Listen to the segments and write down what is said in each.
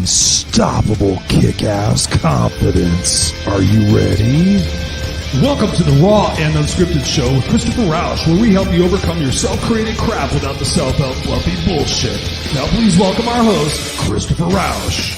unstoppable kick-ass confidence. Are you ready? Welcome to the Raw and Unscripted show with Christopher Rausch, where we help you overcome your self-created crap without the self-help fluffy bullshit. Now please welcome our host, Christopher Rausch.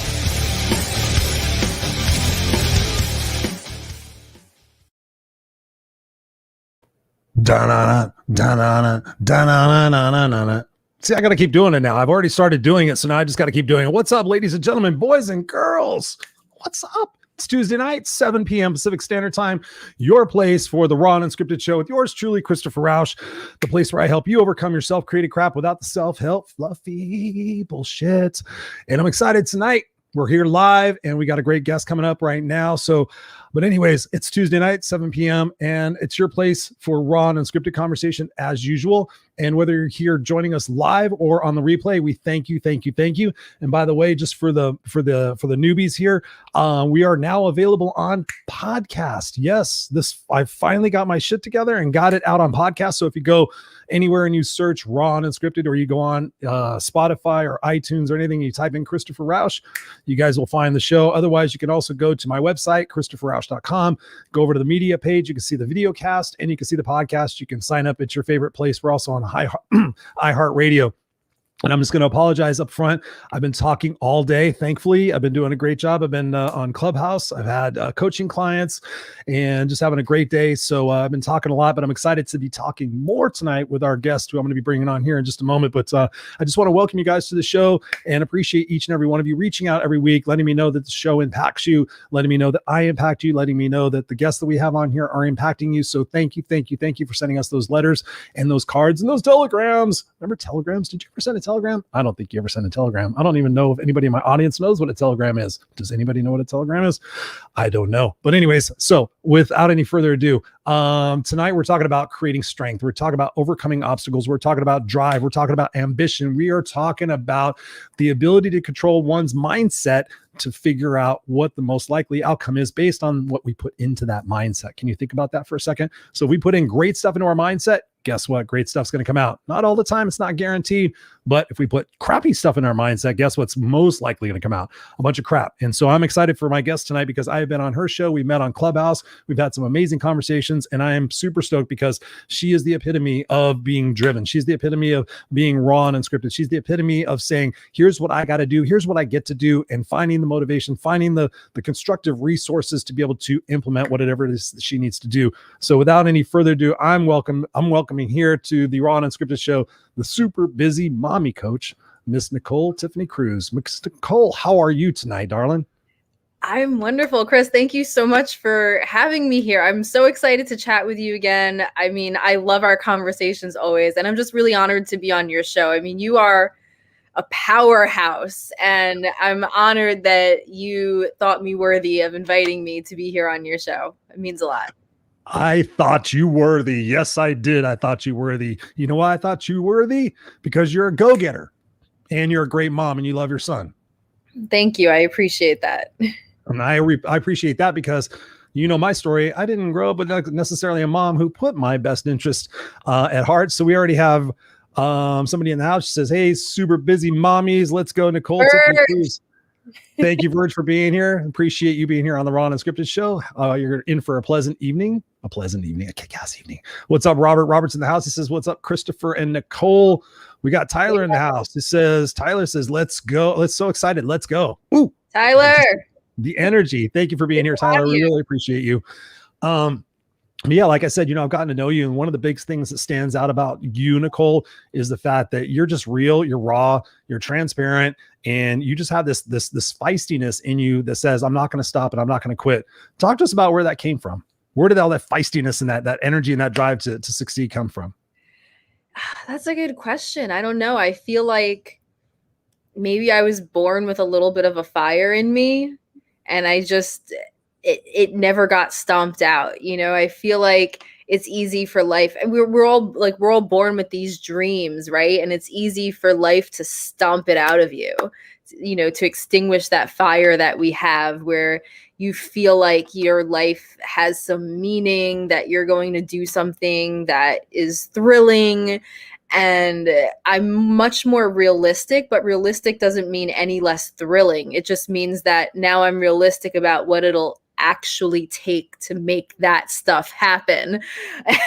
Da-na-na, da-na-na, da-na-na-na-na-na. See, I got to keep doing it now. I've already started doing it, so now I just got to keep doing it. What's up, ladies and gentlemen, boys and girls? What's up? It's Tuesday night, 7 p.m. Pacific Standard Time, your place for the Raw and Unscripted show with yours truly, Christopher Rausch, the place where I help you overcome your self-created crap without the self-help fluffy bullshit. And I'm excited tonight. We're here live, and we got a great guest coming up right now. But anyways, it's Tuesday night, 7 p.m., and it's your place for Raw and Unscripted conversation as usual. And whether you're here joining us live or on the replay, we thank you. And by the way, just for the newbies here, we are now available on podcast. Yes, I finally got my shit together and got it out on podcast. So if you go anywhere and you search Raw and Unscripted, or you go on Spotify or iTunes or anything, you type in Christopher Rausch, you guys will find the show. Otherwise, you can also go to my website, ChristopherRausch.com, go over to the media page. You can see the video cast and you can see the podcast. You can sign up at your favorite place. We're also on iHeartRadio. And I'm just going to apologize up front. I've been talking all day. Thankfully, I've been doing a great job. I've been on Clubhouse. I've had coaching clients and just having a great day. So I've been talking a lot, but I'm excited to be talking more tonight with our guest, who I'm going to be bringing on here in just a moment. But I just want to welcome you guys to the show and appreciate each and every one of you reaching out every week, letting me know that the show impacts you, letting me know that I impact you, letting me know that the guests that we have on here are impacting you. So thank you for sending us those letters and those cards and those telegrams. Remember telegrams? Did you ever send a telegram? I don't think you ever sent a telegram. I don't even know if anybody in my audience knows what a telegram is. Does anybody know what a telegram is? I don't know. But anyways, so without any further ado, tonight we're talking about creating strength. We're talking about overcoming obstacles. We're talking about drive. We're talking about ambition. We are talking about the ability to control one's mindset to figure out what the most likely outcome is based on what we put into that mindset. Can you think about that for a second? So if we put in great stuff into our mindset, guess what? Great stuff's going to come out. Not all the time. It's not guaranteed. But if we put crappy stuff in our mindset, guess what's most likely going to come out? A bunch of crap. And so I'm excited for my guest tonight because I have been on her show. We met on Clubhouse. We've had some amazing conversations, and I am super stoked because she is the epitome of being driven. She's the epitome of being raw and unscripted. She's the epitome of saying, here's what I got to do. Here's what I get to do, and finding the motivation, finding the constructive resources to be able to implement whatever it is that she needs to do. So without any further ado, I'm welcoming here to the Raw and Unscripted show, the super busy mommy coach, Miss Nicole Tiffany Cruz. Miss Nicole, how are you tonight, darling? I'm wonderful, Chris. Thank you so much for having me here. I'm so excited to chat with you again. I mean, I love our conversations always, and I'm just really honored to be on your show. I mean, you are a powerhouse, and I'm honored that you thought me worthy of inviting me to be here on your show. It means a lot. I thought you worthy. Yes, I did. I thought you worthy. You know why I thought you worthy? Because you're a go-getter and you're a great mom and you love your son. Thank you. I appreciate that. And I appreciate that because you know my story. I didn't grow up with necessarily a mom who put my best interest at heart. So we already have somebody in the house. She says, hey, super busy mommies. Let's go, Nicole Tiffany Cruz. Thank you, Verge, for being here. Appreciate you being here on the Raw and Unscripted show. You're in for a pleasant evening, a kick-ass evening. What's up, Robert? Robert's in the house. He says, what's up, Christopher and Nicole? We got Tyler in the house. Tyler says, let's go. Let's so excited. Let's go. Ooh, Tyler. The energy. Thank you for being here, Tyler. We really appreciate you. Yeah, like I said, I've gotten to know you. And one of the big things that stands out about you, Nicole, is the fact that you're just real, you're raw, you're transparent, and you just have this feistiness in you that says, I'm not going to stop and I'm not going to quit. Talk to us about where that came from. Where did all that feistiness and that energy and that drive to succeed come from? That's a good question. I don't know. I feel like maybe I was born with a little bit of a fire in me, and it never got stomped out. I feel like it's easy for life. And we're all born with these dreams, right? And it's easy for life to stomp it out of you, to extinguish that fire that we have, where you feel like your life has some meaning, that you're going to do something that is thrilling. And I'm much more realistic, but realistic doesn't mean any less thrilling. It just means that now I'm realistic about what it'll actually take to make that stuff happen.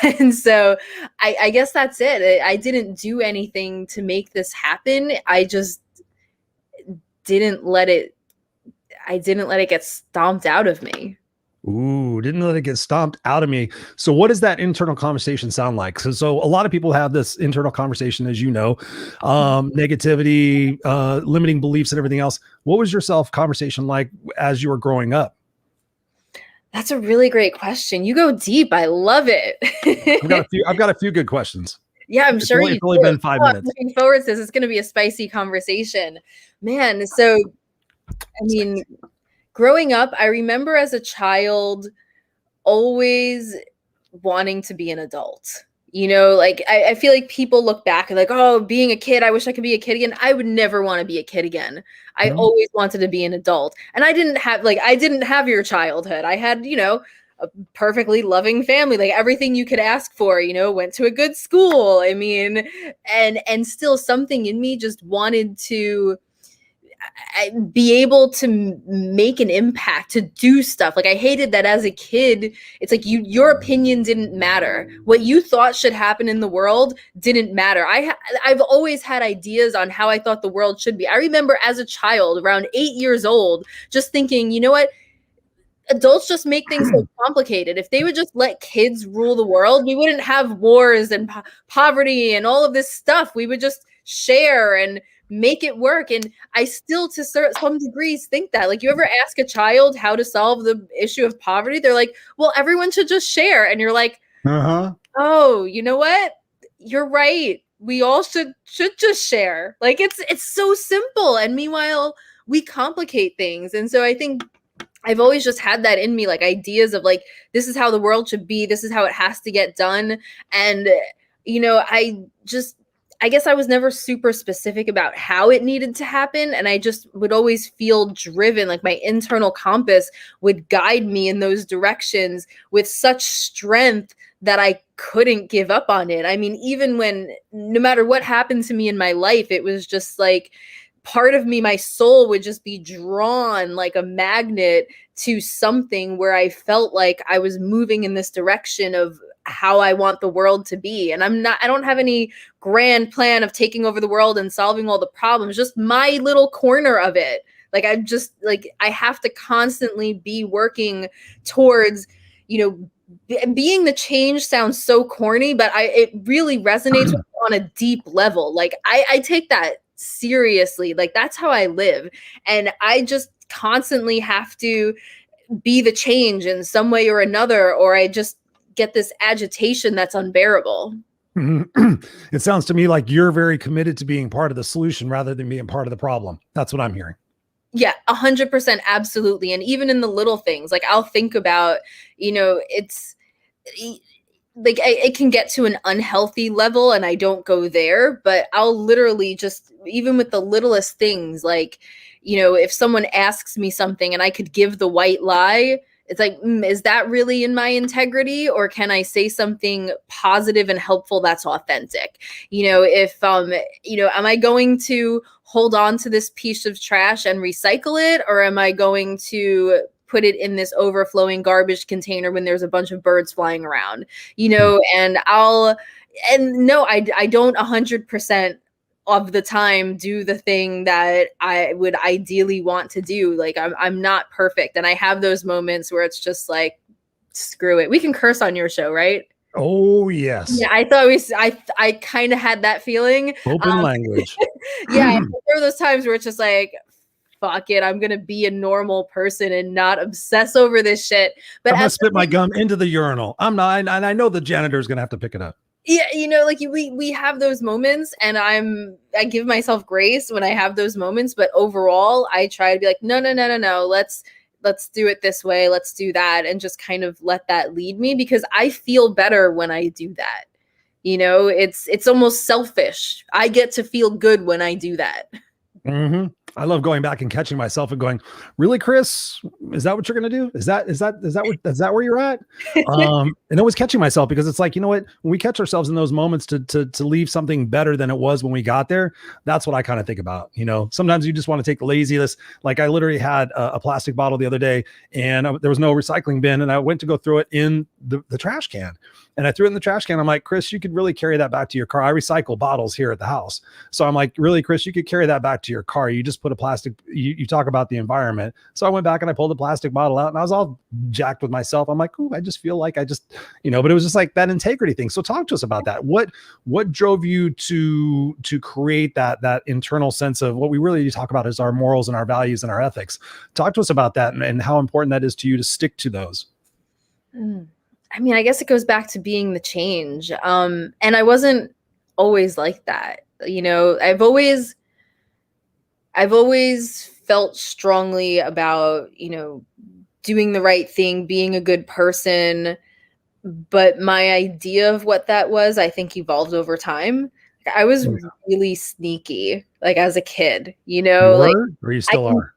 And so I guess that's it. I didn't do anything to make this happen. I just didn't let it get stomped out of me. Ooh, didn't let it get stomped out of me. So what does that internal conversation sound like? So a lot of people have this internal conversation, as you know, negativity, limiting beliefs and everything else. What was your self conversation like as you were growing up? That's a really great question. You go deep. I love it. I've got a few good questions. Yeah, I'm sure it's only been 5 minutes. I'm looking forward to this. It's going to be a spicy conversation, man. So, I mean, growing up, I remember as a child always wanting to be an adult. You know, like I feel like people look back and like, oh, being a kid, I wish I could be a kid again. I would never want to be a kid again. I always wanted to be an adult. And I didn't have your childhood. I had, you know, a perfectly loving family, like everything you could ask for, you know, went to a good school. I mean, and still something in me just wanted to be able to make an impact, to do stuff. Like I hated that as a kid. It's like your opinion didn't matter. What you thought should happen in the world didn't matter. I've always had ideas on how I thought the world should be. I remember as a child, around 8 years old, just thinking, you know what? Adults just make things so complicated. If they would just let kids rule the world, we wouldn't have wars and poverty and all of this stuff. We would just share and make it work. And I still, to some degrees, think that. Like, you ever ask a child how to solve the issue of poverty? They're like, well, everyone should just share. And you're like, oh, you know what? You're right. We all should just share. Like, it's so simple. And meanwhile, we complicate things. And so I think I've always just had that in me, like ideas of like, this is how the world should be. This is how it has to get done. And, you know, I guess I was never super specific about how it needed to happen. And I just would always feel driven, like my internal compass would guide me in those directions with such strength that I couldn't give up on it. I mean, even when, no matter what happened to me in my life, it was just like, part of me, my soul would just be drawn like a magnet to something where I felt like I was moving in this direction of how I want the world to be. And I don't have any grand plan of taking over the world and solving all the problems, just my little corner of it. Like, I'm just like, I have to constantly be working towards, you know, being the change. Sounds so corny, but it really resonates with me on a deep level. Like I take that seriously. Like, that's how I live. And I just constantly have to be the change in some way or another, or I just get this agitation that's unbearable. It sounds to me like you're very committed to being part of the solution rather than being part of the problem. That's what I'm hearing. Yeah, 100%. Absolutely. And even in the little things, like I'll think about, you know, it's like it can get to an unhealthy level and I don't go there, but I'll literally just, even with the littlest things, like, you know, if someone asks me something and I could give the white lie, it's like, is that really in my integrity, or can I say something positive and helpful that's authentic? You know, if, you know, am I going to hold on to this piece of trash and recycle it, or am I going to put it in this overflowing garbage container when there's a bunch of birds flying around, you know? And no, I don't 100% of the time do the thing that I would ideally want to do. Like, I'm not perfect. And I have those moments where it's just like, screw it. We can curse on your show, right? Oh, yes. Yeah, I thought I kind of had that feeling. Open language. Yeah, there are those times where it's just like, fuck it, I'm gonna be a normal person and not obsess over this shit. But I'm gonna spit my gum into the urinal. I'm not, and I know the janitor's gonna have to pick it up. Yeah, you know, like we have those moments, and I give myself grace when I have those moments. But overall, I try to be like, no, let's do it this way, let's do that, and just kind of let that lead me, because I feel better when I do that. You know, it's almost selfish. I get to feel good when I do that. I love going back and catching myself and going, really, Chris, is that what you're going to do? Is that where you're at? And always catching myself, because it's like, you know what, when we catch ourselves in those moments to leave something better than it was when we got there, that's what I kind of think about. Sometimes you just want to take the laziness. Like I literally had a plastic bottle the other day, and there was no recycling bin, and I went to go throw it in the trash can. And I threw it in the trash can. I'm like, Chris, you could really carry that back to your car. I recycle bottles here at the house. So I'm like, really, Chris, you could carry that back to your car. You just put a plastic, you talk about the environment. So I went back and I pulled the plastic bottle out, and I was all jacked with myself. I'm like, ooh, I just feel like but it was just like that integrity thing. So talk to us about that. What drove you to create that internal sense of what we really talk about is our morals and our values and our ethics. Talk to us about that and how important that is to you to stick to those. I mean, I guess it goes back to being the change. And I wasn't always like that. I've always felt strongly about, doing the right thing, being a good person. But my idea of what that was, I think, evolved over time. I was really sneaky, like as a kid, Or you still are?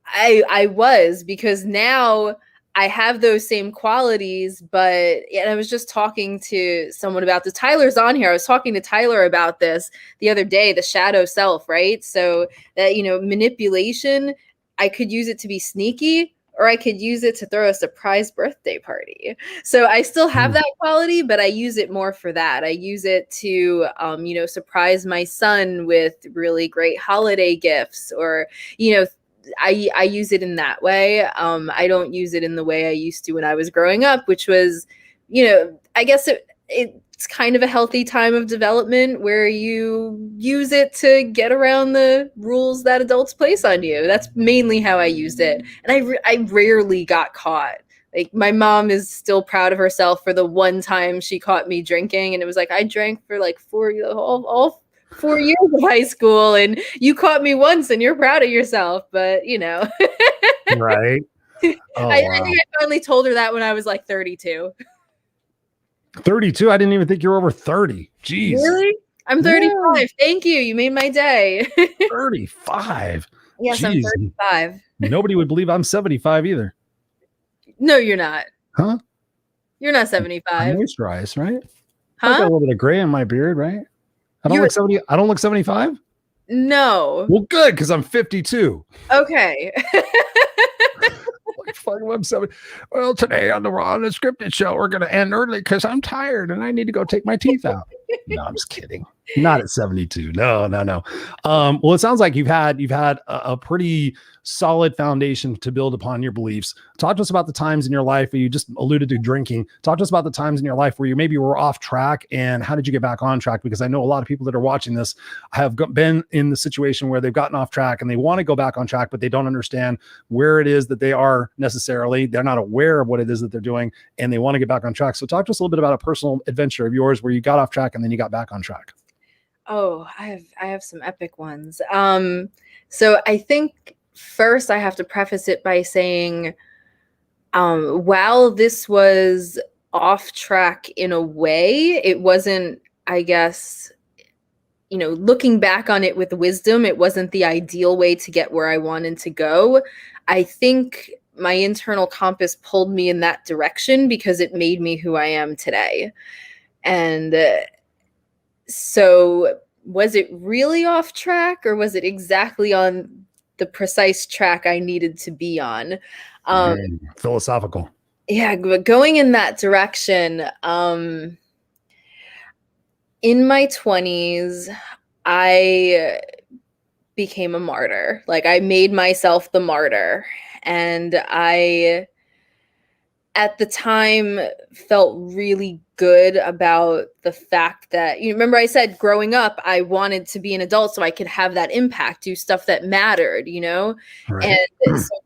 I was, because now I have those same qualities, and I was just talking to someone about this. Tyler's on here. I was talking to Tyler about this the other day, the shadow self, right? So that, manipulation, I could use it to be sneaky, or I could use it to throw a surprise birthday party. So I still have that quality, but I use it more for that. I use it to, surprise my son with really great holiday gifts, or, I use it in that way. I don't use it in the way I used to when I was growing up, which was, I guess it's kind of a healthy time of development where you use it to get around the rules that adults place on you. That's mainly how I used it. And I rarely got caught. Like, my mom is still proud of herself for the one time she caught me drinking. And it was like, I drank for like all 4 years of high school, and you caught me once and you're proud of yourself, but Right. Oh, I think I finally told her that when I was like 32. 32? I didn't even think you were over 30. Jeez. Really? I'm 35. Yeah. Thank you. You made my day. 35. Yes, jeez. I'm 35. Nobody would believe I'm 75 either. No, you're not. Huh? You're not 75. I moisturize, right? Huh? I got a little bit of gray in my beard, right? I don't look 70. I don't look 75. No. Well, good, because I'm 52. Okay. I'm 70. Well, today on the Raw&Unscripted show, we're going to end early because I'm tired and I need to go take my teeth out. No, I'm just kidding. Not at 72. No. Well, it sounds like you've had a pretty solid foundation to build upon your beliefs. Talk to us about the times in your life where you just alluded to drinking. Talk to us about the times in your life where you maybe were off track, and how did you get back on track? Because I know a lot of people that are watching this have been in the situation where they've gotten off track and they want to go back on track, but they don't understand where it is that they are necessarily. They're not aware of what it is that they're doing, and they want to get back on track. So talk to us a little bit about a personal adventure of yours where you got off track and then you got back on track. Oh, I have some epic ones. So I think first I have to preface it by saying, while this was off track in a way, it wasn't, I guess, looking back on it with wisdom, it wasn't the ideal way to get where I wanted to go. I think my internal compass pulled me in that direction because it made me who I am today. And so was it really off track, or was it exactly on the precise track I needed to be on? Philosophical. Yeah, but going in that direction, in my 20s, I became a martyr. Like, I made myself the martyr. And I, at the time, felt really good about the fact that, remember I said growing up, I wanted to be an adult so I could have that impact, do stuff that mattered, Right. And so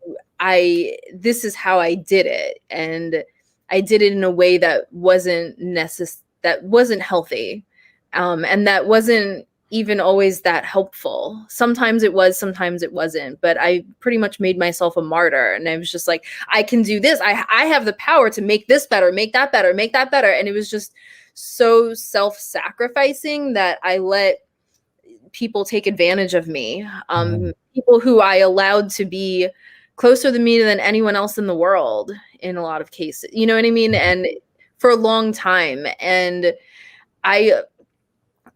this is how I did it. And I did it in a way that wasn't that wasn't healthy. And that wasn't even always that helpful. Sometimes it was, sometimes it wasn't, but I pretty much made myself a martyr. And I was just like, I can do this. I have the power to make this better, make that better, make that better. And it was just so self-sacrificing that I let people take advantage of me. People who I allowed to be closer to me than anyone else in the world in a lot of cases. You know what I mean? And for a long time. And the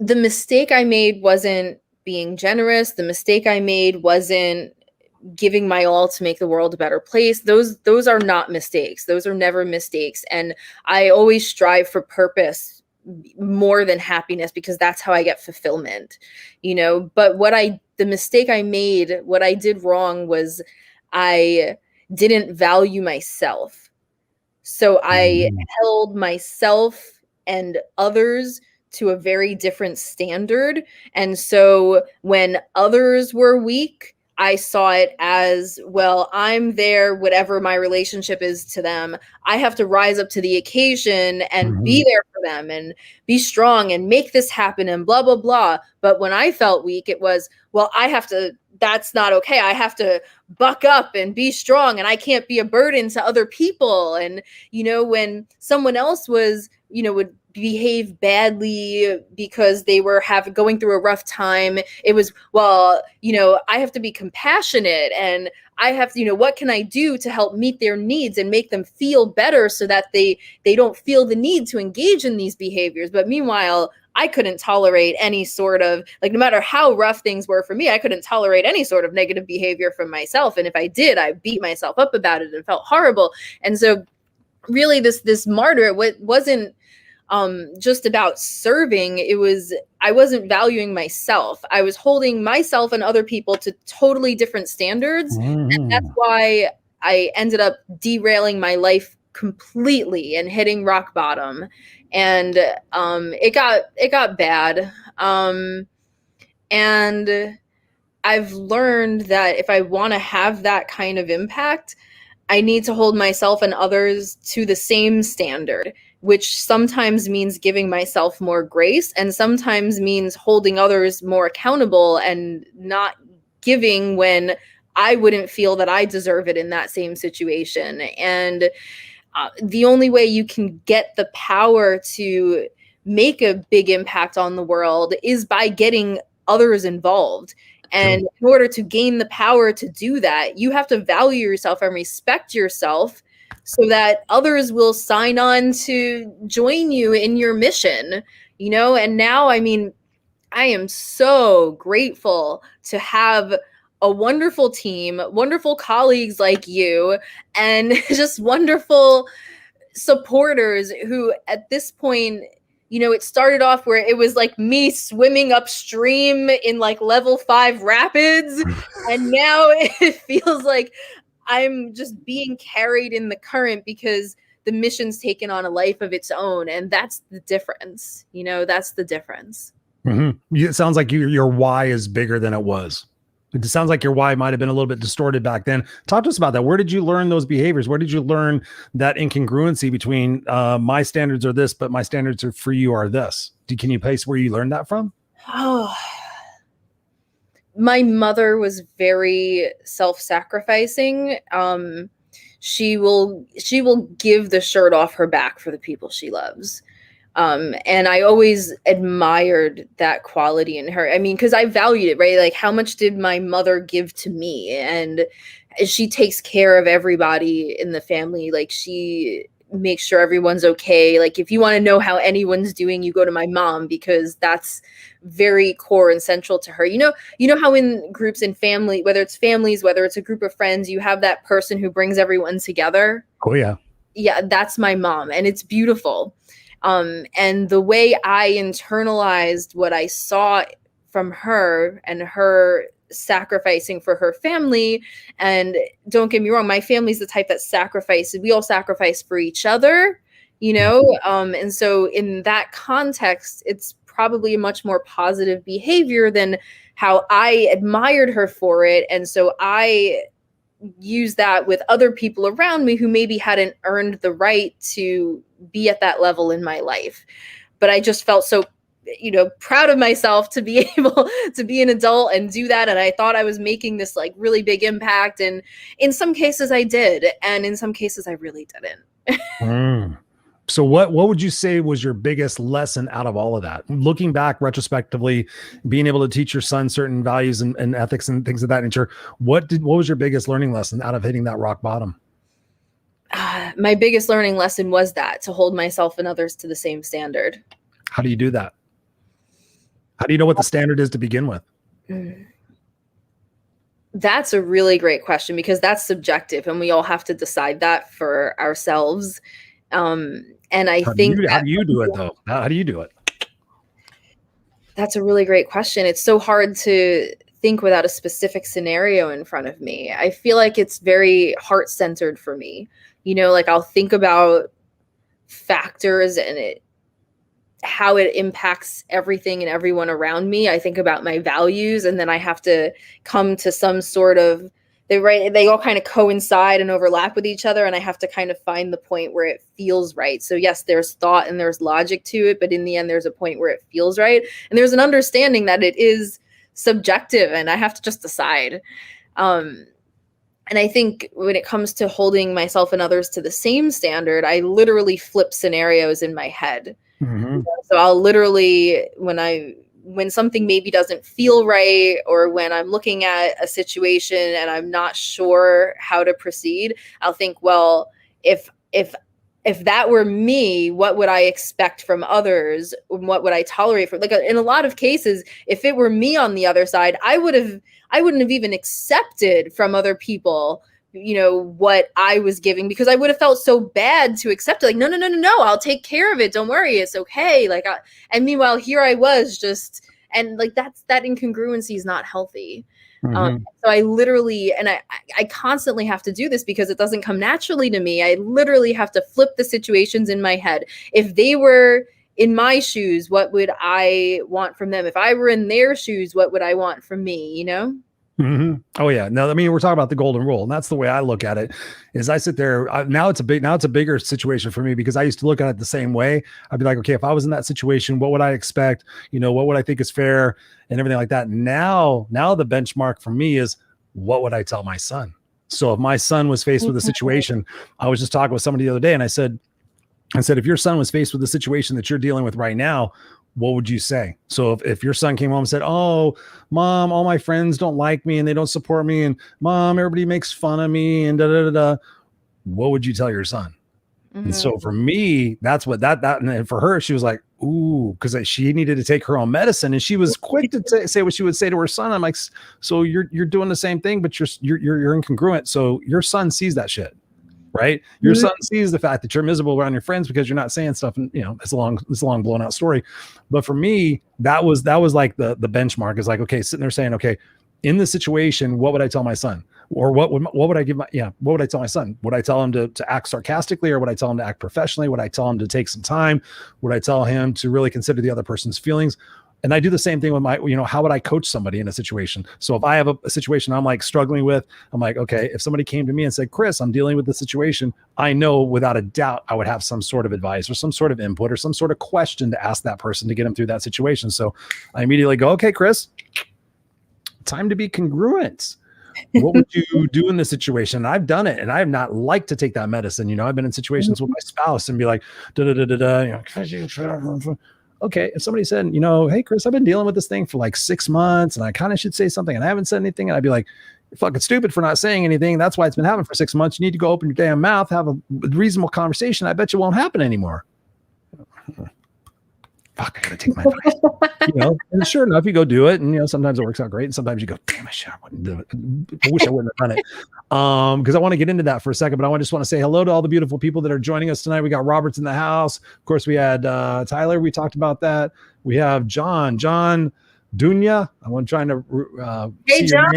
mistake I made wasn't being generous. The mistake I made wasn't giving my all to make the world a better place. Those are not mistakes. Those are never mistakes. And I always strive for purpose more than happiness, because that's how I get fulfillment, you know. But the mistake I made, what I did wrong was I didn't value myself. So I held myself and others to a very different standard. And so when others were weak, I saw it as, well, I'm there, whatever my relationship is to them. I have to rise up to the occasion and be there for them and be strong and make this happen and blah, blah, blah. But when I felt weak, it was, well, that's not okay. I have to buck up and be strong, and I can't be a burden to other people. And, you know, when someone else would behave badly because they were going through a rough time, it was, well, you know, I have to be compassionate, and I have to, you know, what can I do to help meet their needs and make them feel better so that they don't feel the need to engage in these behaviors. But meanwhile, I couldn't tolerate any sort of, like, no matter how rough things were for me, I couldn't tolerate any sort of negative behavior from myself. And if I did, I beat myself up about it and felt horrible. And so really this martyr, it wasn't just about serving. I wasn't valuing myself. I was holding myself and other people to totally different standards. And that's why I ended up derailing my life completely and hitting rock bottom. And it got bad. And I've learned that if I want to have that kind of impact, I need to hold myself and others to the same standard, which sometimes means giving myself more grace and sometimes means holding others more accountable and not giving when I wouldn't feel that I deserve it in that same situation. And the only way you can get the power to make a big impact on the world is by getting others involved. And in order to gain the power to do that, you have to value yourself and respect yourself so that others will sign on to join you in your mission, you know. And now, I mean, I am so grateful to have a wonderful team, wonderful colleagues like you, and just wonderful supporters who at this point, you know, it started off where it was like me swimming upstream in like level 5 rapids. And now it feels like I'm just being carried in the current because the mission's taken on a life of its own. And that's the difference. You know, that's the difference. It sounds like your why is bigger than it was. It sounds like your why might have been a little bit distorted back then. Talk to us about that. Where did you learn those behaviors? Where did you learn that incongruency between my standards are this, but my standards are for you are this? Can you place where you learned that from? Oh, my mother was very self-sacrificing. She will give the shirt off her back for the people she loves. And I always admired that quality in her. I mean, because I valued it, right? Like, how much did my mother give to me? And she takes care of everybody in the family. Like, she makes sure everyone's okay. Like, if you want to know how anyone's doing, you go to my mom, because that's very core and central to her. You know how in groups and family, whether it's families, whether it's a group of friends, you have that person who brings everyone together. Oh, yeah. Yeah, that's my mom. And it's beautiful. And the way I internalized what I saw from her and her sacrificing for her family, and don't get me wrong, my family's the type that sacrifices. We all sacrifice for each other, you know? And so in that context, it's probably a much more positive behavior than how I admired her for it. And so I use that with other people around me who maybe hadn't earned the right to be at that level in my life. But I just felt so, you know, proud of myself to be able to be an adult and do that. And I thought I was making this like really big impact. And in some cases I did. And in some cases I really didn't. So what would you say was your biggest lesson out of all of that? Looking back retrospectively, being able to teach your son certain values and ethics and things of that nature, what was your biggest learning lesson out of hitting that rock bottom? My biggest learning lesson was that to hold myself and others to the same standard. How do you do that? How do you know what the standard is to begin with? That's a really great question, because that's subjective and we all have to decide that for ourselves. And I think how do you do it though? How do you do it? That's a really great question. It's so hard to think without a specific scenario in front of me. I feel like it's very heart-centered for me. You know, like I'll think about factors and how it impacts everything and everyone around me. I think about my values, and then I have to come to some sort of, they all kind of coincide and overlap with each other, and I have to kind of find the point where it feels right. So yes, there's thought and there's logic to it, but in the end, there's a point where it feels right. And there's an understanding that it is subjective and I have to just decide. And I think when it comes to holding myself and others to the same standard, I literally flip scenarios in my head. Mm-hmm. So I'll literally, when something maybe doesn't feel right, or when I'm looking at a situation and I'm not sure how to proceed, I'll think, well, if that were me, what would I expect from others? What would I tolerate from, like, in a lot of cases, if it were me on the other side, I wouldn't have even accepted from other people, you know, what I was giving, because I would have felt so bad to accept it. Like, no, I'll take care of it. Don't worry. It's okay. Like, and meanwhile, here I was just, and like, that incongruency is not healthy. Mm-hmm. So I literally, and I constantly have to do this because it doesn't come naturally to me. I literally have to flip the situations in my head. If they were in my shoes, what would I want from them? If I were in their shoes, what would I want from me? You know? Mm-hmm. Oh yeah. No, I mean, we're talking about the golden rule, and that's the way I look at it. Is I sit there now it's a bigger situation for me, because I used to look at it the same way. I'd be like, okay, if I was in that situation, what would I expect? You know, what would I think is fair and everything like that. Now the benchmark for me is, what would I tell my son? So if my son was faced with a situation, I was just talking with somebody the other day, and I said, if your son was faced with the situation that you're dealing with right now, what would you say? So if your son came home and said, oh, mom, all my friends don't like me and they don't support me, and mom, everybody makes fun of me, and what would you tell your son? Mm-hmm. And so for me, that's what that, and for her, she was like, ooh, because she needed to take her own medicine, and she was quick to say what she would say to her son. I'm like, so you're doing the same thing, but you're incongruent. So your son sees that shit. Right. Your son sees the fact that you're miserable around your friends because you're not saying stuff, and you know, it's a long blown out story. But for me, that was like the benchmark, is like, okay, sitting there saying, okay, in this situation, what would I tell my son? Or what would I what would I tell my son? Would I tell him to act sarcastically, or would I tell him to act professionally? Would I tell him to take some time? Would I tell him to really consider the other person's feelings? And I do the same thing with my, you know, how would I coach somebody in a situation? So if I have a situation I'm like struggling with, I'm like, okay, if somebody came to me and said, Chris, I'm dealing with the situation, I know without a doubt I would have some sort of advice or some sort of input or some sort of question to ask that person to get them through that situation. So I immediately go, okay, Chris, time to be congruent. What would you do in this situation? And I've done it, and I have not liked to take that medicine. You know, I've been in situations with my spouse and be like, you know, okay, if somebody said, you know, hey, Chris, I've been dealing with this thing for like 6 months and I kind of should say something and I haven't said anything. And I'd be like, you're fucking stupid for not saying anything. That's why it's been happening for 6 months. You need to go open your damn mouth, have a reasonable conversation. I bet you won't happen anymore. Fuck, I gotta take my advice. You know, and sure enough, you go do it. And, you know, sometimes it works out great. And sometimes you go, damn, I wouldn't do it. I wish I wouldn't have done it. Because I want to get into that for a second, but I just want to say hello to all the beautiful people that are joining us tonight. We got Robert's in the house. Of course, we had Tyler. We talked about that. We have John Dunya. I'm trying to hey, John.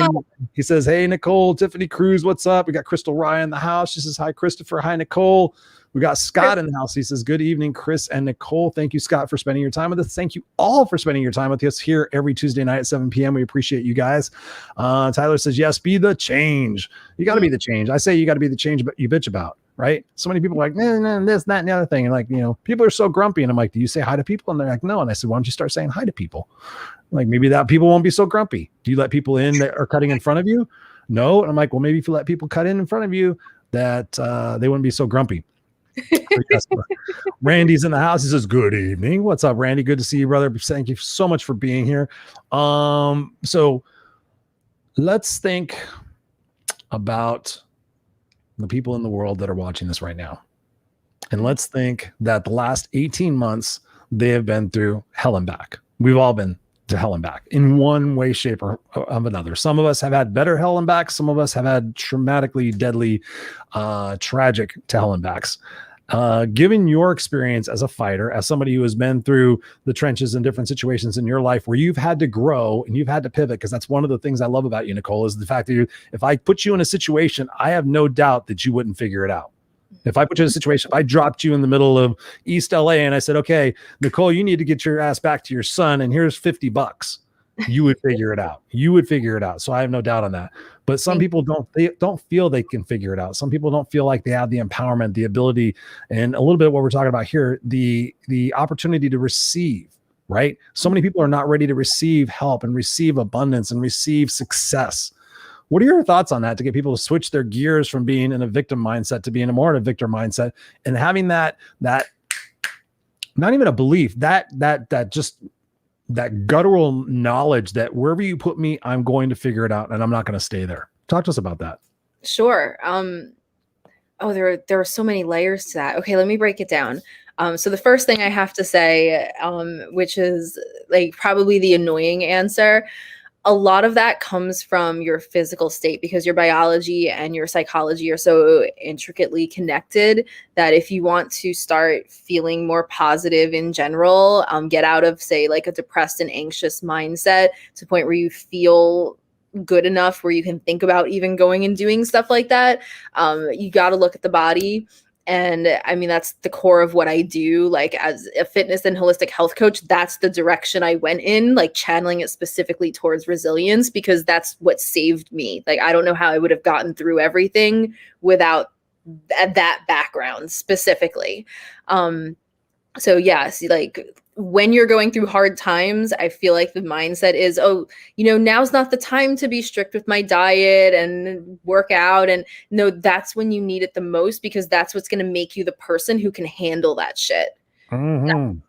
He says, hey, Nicole Tiffany Cruz, what's up? We got Crystal Ryan in the house. She says, hi, Christopher. Hi, Nicole. We got Scott in the house. He says, good evening, Chris and Nicole. Thank you, Scott, for spending your time with us. Thank you all for spending your time with us here every Tuesday night at 7 p.m. We appreciate you guys. Tyler says, yes, be the change. You got to be the change. I say you got to be the change, but you bitch about, right? So many people are like, nah, this, that, and the other thing. And like, you know, people are so grumpy. And I'm like, do you say hi to people? And they're like, no. And I said, why don't you start saying hi to people? Like, maybe that people won't be so grumpy. Do you let people in that are cutting in front of you? No. And I'm like, well, maybe if you let people cut in front of you, that they wouldn't be so grumpy. Yes, Randy's in the house. He says, "Good evening. What's up, Randy? Good to see you, brother. Thank you so much for being here." So let's think about the people in the world that are watching this right now. And let's think that the last 18 months, they have been through hell and back. We've all been to hell and back in one way, shape, or of another. Some of us have had better hell and back. Some of us have had traumatically, deadly, tragic to hell and backs. Given your experience as a fighter, as somebody who has been through the trenches in different situations in your life where you've had to grow and you've had to pivot, because that's one of the things I love about you, Nicole, is the fact that if I put you in a situation, I have no doubt that you wouldn't figure it out. If I put you in a situation, if I dropped you in the middle of East LA and I said, "Okay, Nicole, you need to get your ass back to your son, and here's $50," you would figure it out. You would figure it out. So I have no doubt on that. But some people don't feel they can figure it out. Some people don't feel like they have the empowerment, the ability, and a little bit of what we're talking about here, the opportunity to receive, right? So many people are not ready to receive help and receive abundance and receive success. What are your thoughts on that, to get people to switch their gears from being in a victim mindset to being a more in a victor mindset, and having that not even a belief, that guttural knowledge that wherever you put me, I'm going to figure it out and I'm not going to stay there? Talk to us about that. Sure. There are so many layers to that. Okay, let me break it down. So the first thing I have to say, which is like probably the annoying answer, a lot of that comes from your physical state, because your biology and your psychology are so intricately connected that if you want to start feeling more positive in general, get out of, say, like a depressed and anxious mindset to the point where you feel good enough where you can think about even going and doing stuff like that, you got to look at the body. And I mean, that's the core of what I do. Like, as a fitness and holistic health coach, that's the direction I went in, like channeling it specifically towards resilience, because that's what saved me. Like, I don't know how I would have gotten through everything without that background specifically. So yes, like when you're going through hard times, I feel like the mindset is, oh, now's not the time to be strict with my diet and work out. And no, that's when you need it the most, because that's what's going to make you the person who can handle that shit. Mm-hmm.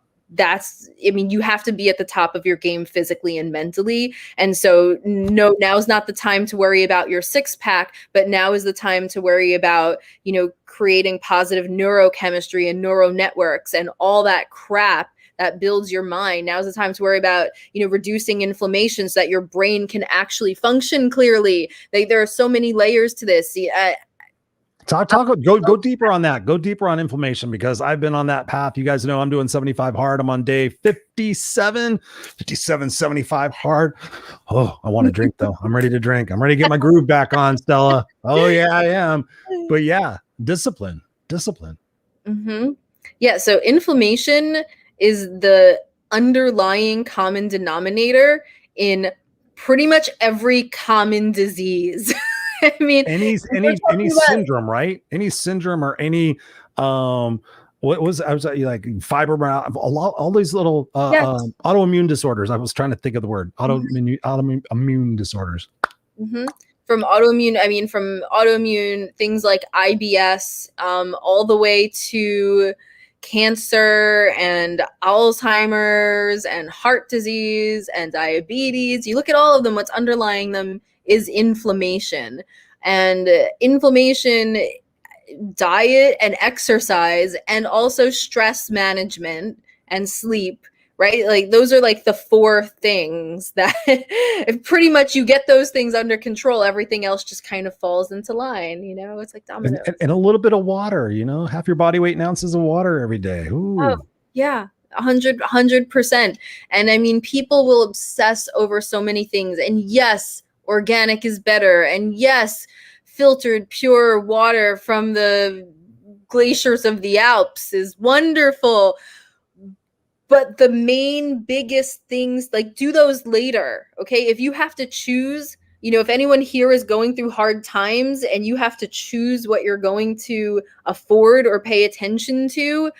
You have to be at the top of your game physically and mentally. And so no, now's not the time to worry about your six pack, but now is the time to worry about, creating positive neurochemistry and neural networks and all that crap that builds your mind. Now's the time to worry about, reducing inflammation so that your brain can actually function clearly. There are so many layers to this. Go deeper on that. Go deeper on inflammation, because I've been on that path. You guys know I'm doing 75 hard. I'm on day 57, 75 hard. Oh, I want to drink though. I'm ready to drink. I'm ready to get my groove back on, Stella. Oh yeah, I am. But yeah, discipline. Mm-hmm. Yeah. So inflammation is the underlying common denominator in pretty much every common disease. I mean, any syndrome, right? Any syndrome or any what was I was like fibromyalgia, all these little autoimmune disorders. I was trying to think of the word autoimmune disorders. Mm-hmm. From autoimmune things like IBS, all the way to cancer and Alzheimer's and heart disease and diabetes. You look at all of them, what's underlying them is inflammation. And inflammation, diet and exercise, and also stress management and sleep, right? Like those are like the four things that if pretty much you get those things under control, everything else just kind of falls into line. It's like dominoes. And a little bit of water, half your body weight in ounces of water every day. Ooh. Oh, yeah. 100%. And I mean, people will obsess over so many things. And yes, organic is better. And yes, filtered pure water from the glaciers of the Alps is wonderful. But the main biggest things, like, do those later. Okay. If you have to choose, if anyone here is going through hard times and you have to choose what you're going to afford or pay attention to,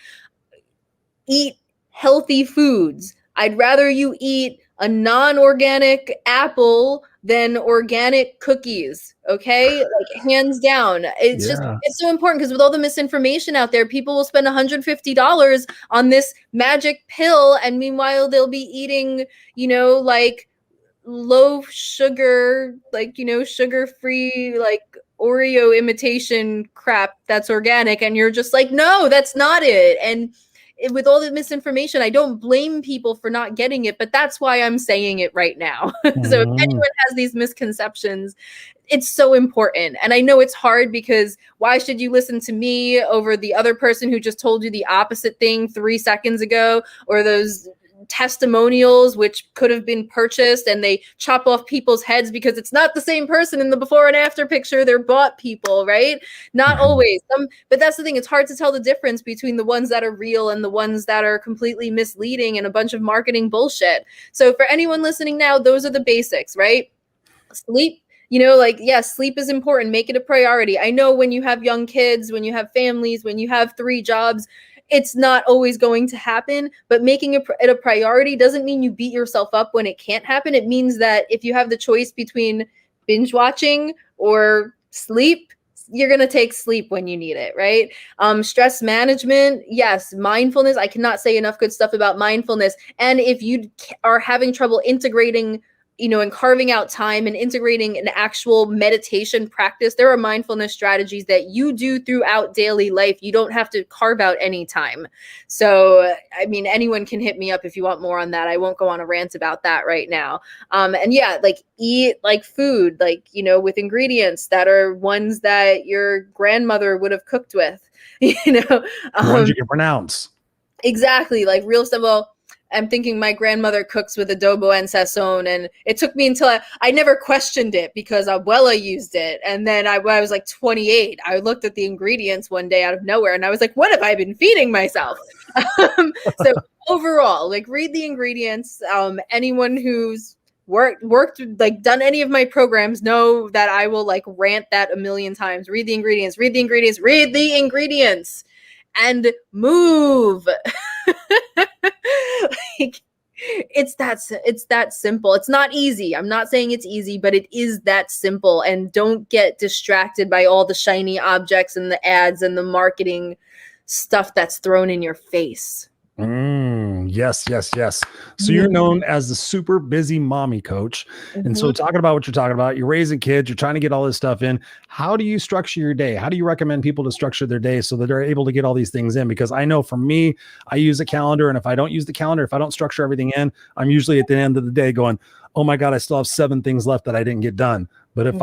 eat healthy foods. I'd rather you eat a non-organic apple than organic cookies. Okay, like hands down. It's just, it's so important, because with all the misinformation out there, people will spend $150 on this magic pill, and meanwhile they'll be eating, you know, like low sugar, like, you know, sugar free, like Oreo imitation crap that's organic, and you're just like, no, that's not it. And with all the misinformation, I don't blame people for not getting it, but that's why I'm saying it right now. So if anyone has these misconceptions, it's so important. And I know it's hard, because why should you listen to me over the other person who just told you the opposite thing 3 seconds ago, or those testimonials which could have been purchased and they chop off people's heads because it's not the same person in the before and after picture. They're bought people, right? Not always. But that's the thing. It's hard to tell the difference between the ones that are real and the ones that are completely misleading and a bunch of marketing bullshit. So for anyone listening now, those are the basics, right? Sleep. You know, like, yes, sleep is important. Make it a priority. I know when you have young kids, when you have families, when you have 3 jobs, it's not always going to happen, but making it a priority doesn't mean you beat yourself up when it can't happen. It means that if you have the choice between binge watching or sleep, you're going to take sleep when you need it, right? Stress management, yes. Mindfulness, I cannot say enough good stuff about mindfulness. And if you are having trouble integrating, you know, and carving out time and integrating an actual meditation practice, there are mindfulness strategies that you do throughout daily life. You don't have to carve out any time. So, I mean, anyone can hit me up if you want more on that. I won't go on a rant about that right now. And yeah, like eat like food, like, you know, with ingredients that are ones that your grandmother would have cooked with, you know, ones you can pronounce. Exactly. Like real stuff. Well, I'm thinking my grandmother cooks with adobo and sazon, and it took me until I never questioned it because Abuela used it. And then when I was like 28, I looked at the ingredients one day out of nowhere, and I was like, what have I been feeding myself? So overall, like, read the ingredients. Anyone who's worked, like done any of my programs know that I will like rant that a million times. Read the ingredients, read the ingredients, read the ingredients, and move. Like, it's that simple. It's not easy. I'm not saying it's easy, but it is that simple. And don't get distracted by all the shiny objects and the ads and the marketing stuff that's thrown in your face. Yes. So you're known as the super busy mommy coach. And so talking about what you're talking about, you're raising kids, you're trying to get all this stuff in. How do you structure your day? How do you recommend people to structure their day so that they're able to get all these things in? Because I know for me, I use a calendar. And if I don't use the calendar, if I don't structure everything in, I'm usually at the end of the day going, oh my God, I still have 7 things left that I didn't get done. But if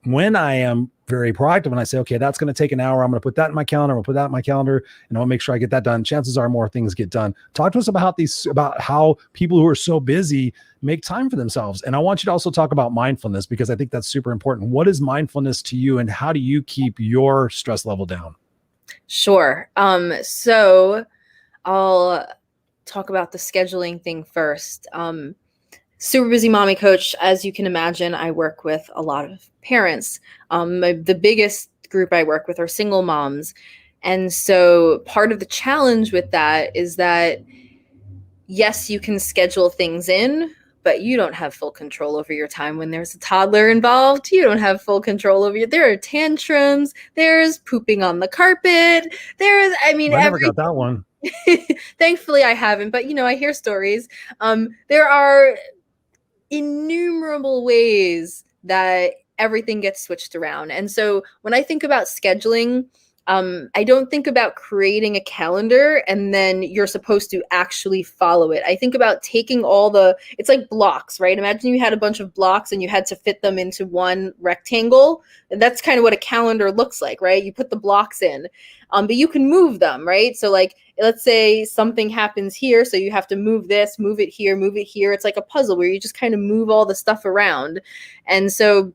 when I am very proactive and I say, okay, that's going to take an hour, I'm going to put that in my calendar, and I'll make sure I get that done. Chances are more things get done. Talk to us about how people who are so busy make time for themselves. And I want you to also talk about mindfulness, because I think that's super important. What is mindfulness to you, and how do you keep your stress level down? Sure. So I'll talk about the scheduling thing first. Super busy mommy coach. As you can imagine, I work with a lot of parents. The biggest group I work with are single moms. And so part of the challenge with that is that, yes, you can schedule things in, but you don't have full control over your time when there's a toddler involved. You don't have full control over there are tantrums. There's pooping on the carpet. I never got that one. Thankfully I haven't, but you know, I hear stories. There are innumerable ways that everything gets switched around. And so when I think about scheduling, I don't think about creating a calendar and then you're supposed to actually follow it. I think about taking it's like blocks, right? Imagine you had a bunch of blocks and you had to fit them into one rectangle. And that's kind of what a calendar looks like, right? You put the blocks in, but you can move them, right? So like, let's say something happens here. So you have to move this, move it here, move it here. It's like a puzzle where you just kind of move all the stuff around. And so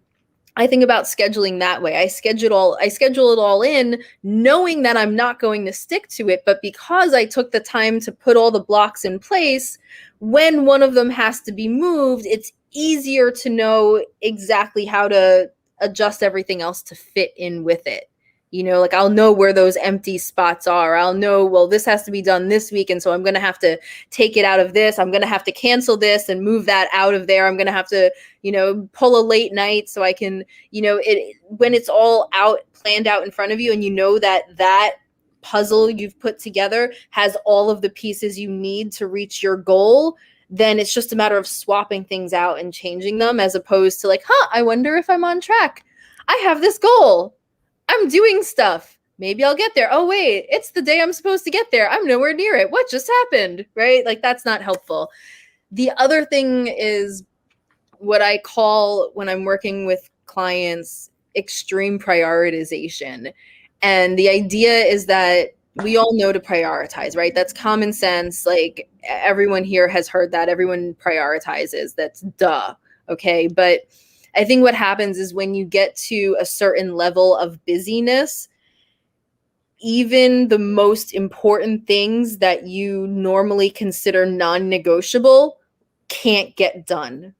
I think about scheduling that way. I schedule it all in, knowing that I'm not going to stick to it. But because I took the time to put all the blocks in place, when one of them has to be moved, it's easier to know exactly how to adjust everything else to fit in with it. Like I'll know where those empty spots are. I'll know, well, this has to be done this week. And so I'm going to have to take it out of this. I'm going to have to cancel this and move that out of there. I'm going to have to, pull a late night so I can, when it's all planned out in front of you, and that puzzle you've put together has all of the pieces you need to reach your goal, then it's just a matter of swapping things out and changing them, as opposed to like, I wonder if I'm on track. I have this goal. I'm doing stuff. Maybe I'll get there. Oh, wait, it's the day I'm supposed to get there. I'm nowhere near it. What just happened? Right? Like, that's not helpful. The other thing is what I call, when I'm working with clients, extreme prioritization. And the idea is that we all know to prioritize, right? That's common sense. Like, everyone here has heard that. Everyone prioritizes. That's duh. Okay. But I think what happens is when you get to a certain level of busyness, even the most important things that you normally consider non-negotiable can't get done.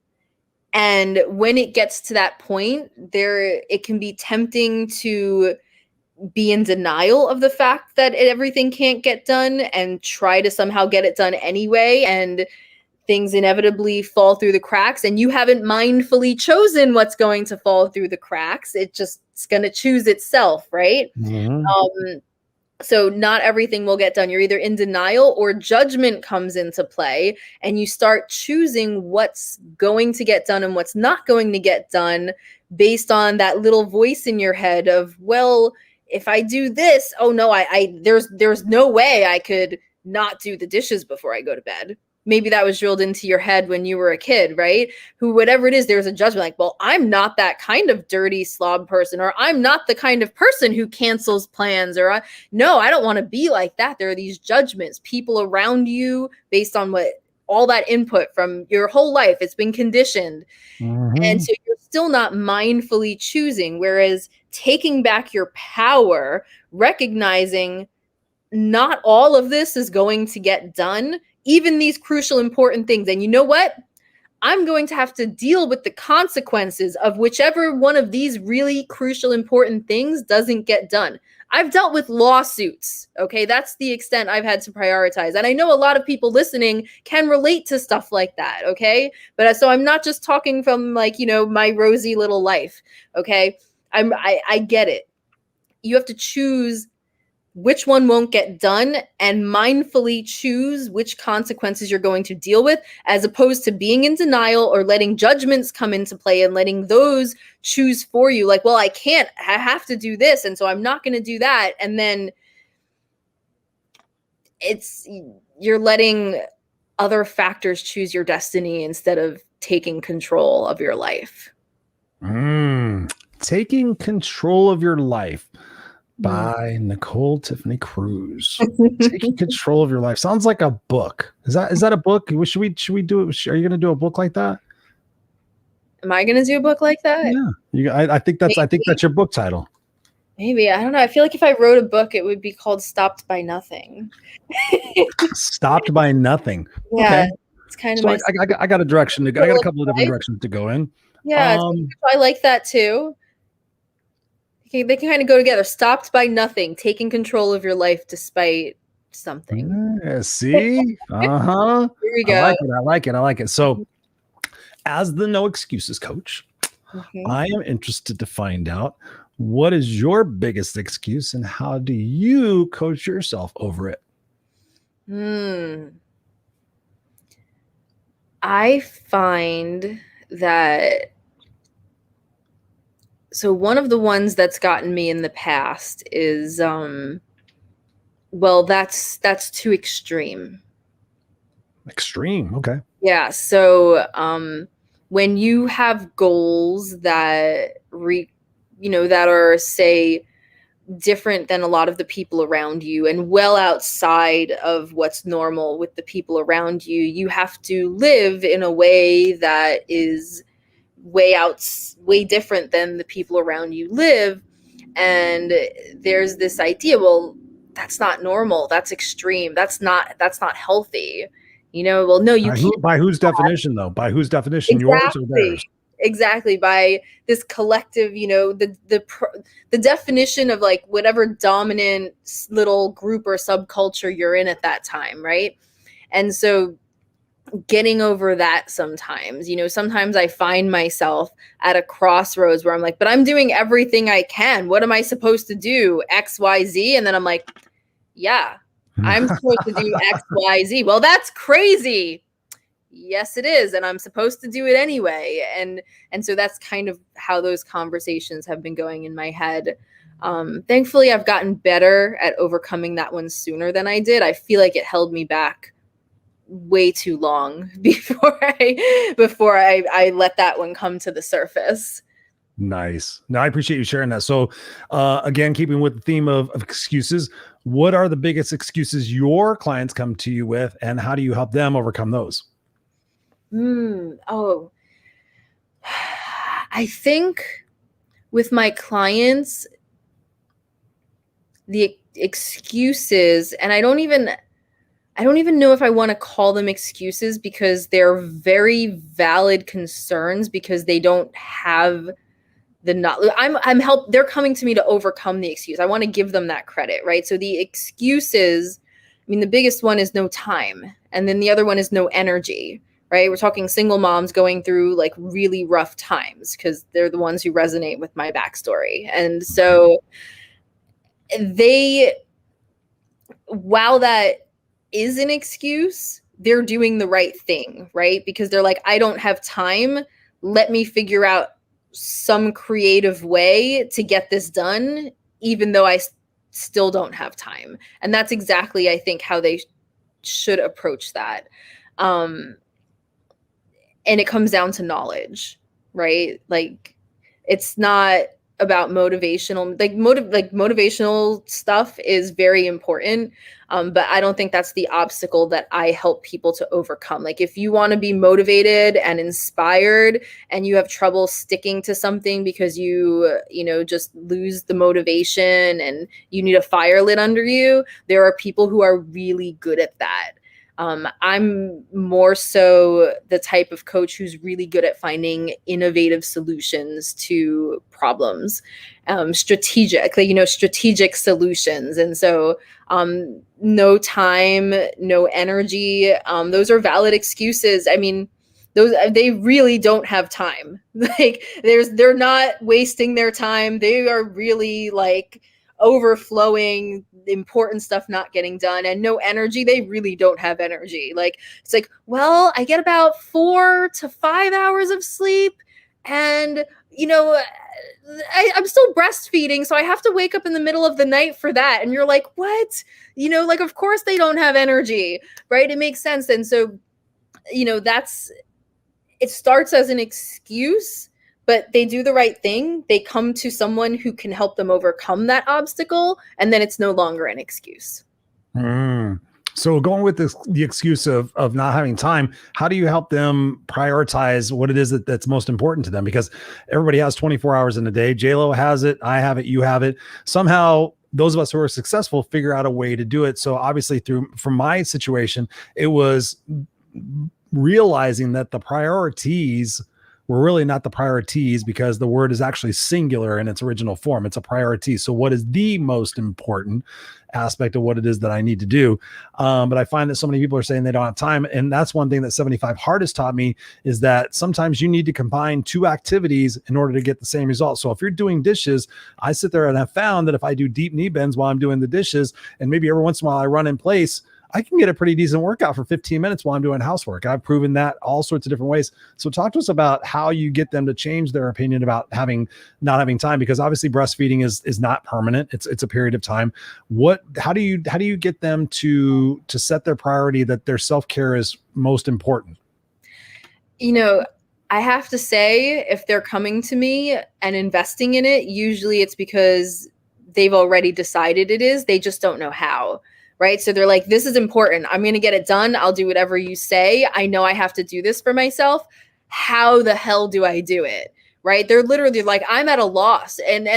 And when it gets to that point, it can be tempting to be in denial of the fact that everything can't get done and try to somehow get it done anyway. And things inevitably fall through the cracks, and you haven't mindfully chosen what's going to fall through the cracks. It's going to choose itself, right? Mm-hmm. So not everything will get done. You're either in denial or judgment comes into play, and you start choosing what's going to get done and what's not going to get done based on that little voice in your head of, well, if I do this, oh no, there's no way I could not do the dishes before I go to bed. Maybe that was drilled into your head when you were a kid, right? Whatever it is, there's a judgment like, well, I'm not that kind of dirty slob person, or I'm not the kind of person who cancels plans, or no, I don't want to be like that. There are these judgments, people around you, based on all that input from your whole life, it's been conditioned. Mm-hmm. And so you're still not mindfully choosing, whereas taking back your power, recognizing not all of this is going to get done, even these crucial, important things. And you know what? I'm going to have to deal with the consequences of whichever one of these really crucial, important things doesn't get done. I've dealt with lawsuits. Okay. That's the extent I've had to prioritize. And I know a lot of people listening can relate to stuff like that. Okay. But so I'm not just talking from my rosy little life. Okay. I get it. You have to choose which one won't get done and mindfully choose which consequences you're going to deal with, as opposed to being in denial or letting judgments come into play and letting those choose for you. Like, well, I have to do this, and so I'm not going to do that. And then you're letting other factors choose your destiny instead of taking control of your life. Taking control of your life. By Nicole Tiffany Cruz. Taking control of your life sounds like a book. Is that a book? Should we do it? Are you going to do a book like that? Am I going to do a book like that? Yeah, I think that's your book title. Maybe, I don't know. I feel like if I wrote a book, it would be called "Stopped by Nothing." Stopped by Nothing. Yeah, okay. It's kind of. So I got a direction. I got a couple of different directions to go in. Yeah, I like that too. They can kind of go together. Stopped by nothing, taking control of your life despite something. Yeah, see? Uh-huh. Here we go. I like it. So, as the No Excuses coach, I am interested to find out, what is your biggest excuse and how do you coach yourself over it? I find that so one of the ones that's gotten me in the past is, well, that's too extreme. Extreme. Okay. Yeah. So, when you have goals that that are, say, different than a lot of the people around you and well outside of what's normal with the people around you, you have to live in a way that is way different than the people around you live. And there's this idea, well, that's not normal, that's extreme, that's not healthy, well, no, you can't. By whose definition though? By whose definition? Exactly. Yours or theirs? exactly, by this collective, the definition of like whatever dominant little group or subculture you're in at that time, right? And so getting over that sometimes, sometimes I find myself at a crossroads where I'm like, but I'm doing everything I can. What am I supposed to do? X, Y, Z. And then I'm like, yeah, I'm supposed to do X, Y, Z. Well, that's crazy. Yes, it is. And I'm supposed to do it anyway. And so that's kind of how those conversations have been going in my head. Thankfully, I've gotten better at overcoming that one sooner than I did. I feel like it held me back way too long before I let that one come to the surface. Nice. Now, I appreciate you sharing that. So, again, keeping with the theme of excuses, what are the biggest excuses your clients come to you with, and how do you help them overcome those? I think with my clients, the excuses, and I don't even know if I want to call them excuses, because they're very valid concerns, because they don't have the knowledge. They're coming to me to overcome the excuse. I want to give them that credit, right? So the excuses, the biggest one is no time. And then the other one is no energy, right? We're talking single moms going through like really rough times, because they're the ones who resonate with my backstory. And so while that is an excuse, they're doing the right thing, right? Because they're like, I don't have time. Let me figure out some creative way to get this done, even though I still don't have time. And that's exactly, I think, how they should approach that. And it comes down to knowledge, right? Like, it's not about motivational, motivational stuff is very important. But I don't think that's the obstacle that I help people to overcome. Like, if you want to be motivated and inspired and you have trouble sticking to something because you just lose the motivation and you need a fire lit under you, there are people who are really good at that. I'm more so the type of coach who's really good at finding innovative solutions to problems, strategic solutions. And so, no time, no energy. Those are valid excuses. They really don't have time. Like, they're not wasting their time. They are really like overflowing, important stuff not getting done, and no energy. They really don't have energy. Like, it's like, well, I get about 4 to 5 hours of sleep, and I'm still breastfeeding, so I have to wake up in the middle of the night for that. And you're like, what? Like, of course they don't have energy, right? It makes sense. And so, it starts as an excuse, but they do the right thing. They come to someone who can help them overcome that obstacle, and then it's no longer an excuse. So going with the excuse of not having time, how do you help them prioritize what it is that's most important to them? Because everybody has 24 hours in a day. J-Lo has it. I have it. You have it. Somehow, those of us who are successful figure out a way to do it. So obviously, from my situation, it was realizing that the priorities were really not the priorities, because the word is actually singular in its original form. It's a priority. So what is the most important aspect of what it is that I need to do? But I find that so many people are saying they don't have time. And that's one thing that 75 Hard has taught me, is that sometimes you need to combine 2 activities in order to get the same result. So if you're doing dishes, I sit there and have found that if I do deep knee bends while I'm doing the dishes, and maybe every once in a while I run in place, I can get a pretty decent workout for 15 minutes while I'm doing housework. I've proven that all sorts of different ways. So talk to us about how you get them to change their opinion about not having time, because obviously breastfeeding is not permanent. It's a period of time. How do you get them to set their priority that their self-care is most important? I have to say, if they're coming to me and investing in it, usually it's because they've already decided it is. They just don't know how. Right? So they're like, this is important. I'm going to get it done. I'll do whatever you say. I know I have to do this for myself. How the hell do I do it? Right? They're literally like, I'm at a loss. And